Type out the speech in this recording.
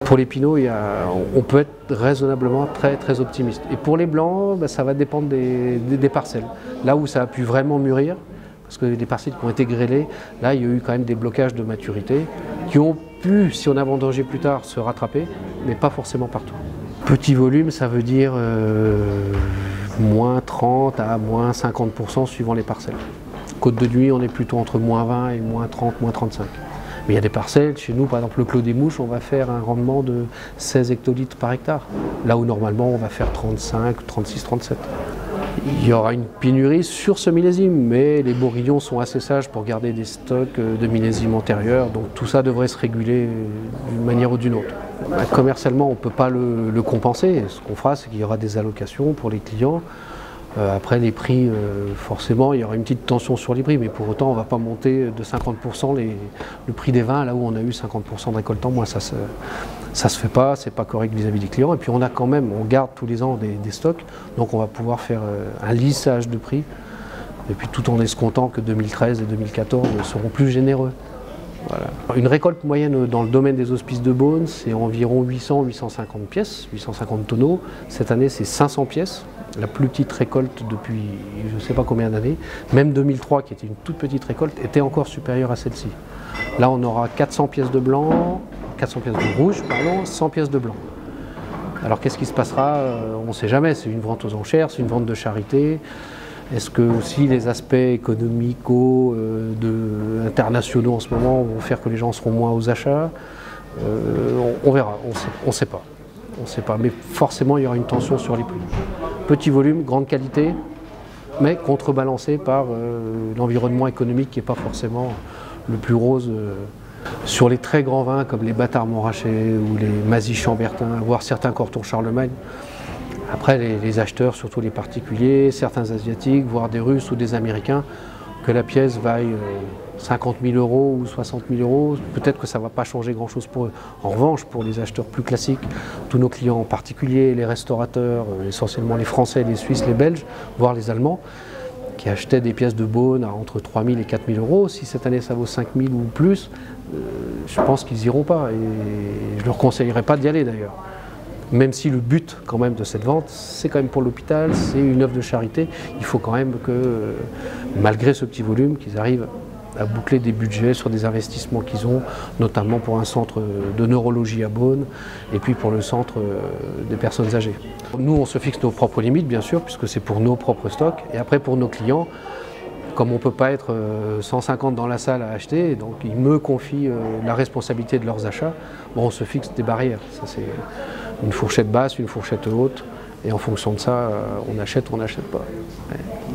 Pour les pinots, on peut être raisonnablement très optimiste. Et pour les blancs, ça va dépendre des parcelles. Là où ça a pu vraiment mûrir, parce que les parcelles qui ont été grêlées, là il y a eu quand même des blocages de maturité qui ont pu, si on a vendangé plus tard, se rattraper, mais pas forcément partout. Petit volume, ça veut dire moins 30 à moins 50% suivant les parcelles. Côte de Nuit, on est plutôt entre moins 20 et moins 30, moins 35. Mais il y a des parcelles, chez nous par exemple le Clos des Mouches, on va faire un rendement de 16 hectolitres par hectare. Là où normalement on va faire 35, 36, 37. Il y aura une pénurie sur ce millésime, mais les bourguignons sont assez sages pour garder des stocks de millésimes antérieurs, donc tout ça devrait se réguler d'une manière ou d'une autre. Commercialement, on ne peut pas le compenser. Ce qu'on fera, c'est qu'il y aura des allocations pour les clients. Après les prix, forcément, il y aura une petite tension sur les prix, mais pour autant, on ne va pas monter de 50% le prix des vins, là où on a eu 50% de récolte en moins. Ça se fait pas, c'est pas correct vis-à-vis des clients. Et puis on a quand même, on garde tous les ans des stocks, donc on va pouvoir faire un lissage de prix. Et puis tout en escomptant que 2013 et 2014 seront plus généreux. Voilà. Une récolte moyenne dans le domaine des hospices de Beaune, c'est environ 800-850 pièces, 850 tonneaux. Cette année, c'est 500 pièces. La plus petite récolte depuis je ne sais pas combien d'années, même 2003 qui était une toute petite récolte, était encore supérieure à celle-ci. Là on aura 400 pièces de blanc, 400 pièces de rouge, pardon, 100 pièces de blanc. Alors qu'est-ce qui se passera? On ne sait jamais, c'est une vente aux enchères, c'est une vente de charité. Est-ce que aussi les aspects économiques, internationaux en ce moment vont faire que les gens seront moins aux achats? On verra, on ne sait pas. On ne sait pas, mais forcément il y aura une tension sur les prix. Petit volume, grande qualité, mais contrebalancé par l'environnement économique qui n'est pas forcément le plus rose. Sur les très grands vins comme les Bâtards Montrachet ou les Mazy Chambertin, voire certains Corton Charlemagne, après les acheteurs, surtout les particuliers, certains Asiatiques, voire des Russes ou des Américains, que la pièce vaille 50 000 € ou 60 000 €, peut-être que ça ne va pas changer grand-chose pour eux. En revanche, pour les acheteurs plus classiques, tous nos clients en particulier, les restaurateurs, essentiellement les Français, les Suisses, les Belges, voire les Allemands, qui achetaient des pièces de Beaune à entre 3 000 et 4 000 €, si cette année ça vaut 5 000 ou plus, je pense qu'ils n'iront pas et je ne leur conseillerais pas d'y aller d'ailleurs. Même si le but quand même de cette vente, c'est quand même pour l'hôpital, c'est une œuvre de charité, il faut quand même que, malgré ce petit volume, qu'ils arrivent à boucler des budgets sur des investissements qu'ils ont, notamment pour un centre de neurologie à Beaune et puis pour le centre des personnes âgées. Nous, on se fixe nos propres limites, bien sûr, puisque c'est pour nos propres stocks. Et après, pour nos clients, comme on ne peut pas être 150 dans la salle à acheter, donc ils me confient la responsabilité de leurs achats, bon, on se fixe des barrières. Ça, c'est une fourchette basse, une fourchette haute, et en fonction de ça, on achète ou on n'achète pas. Ouais.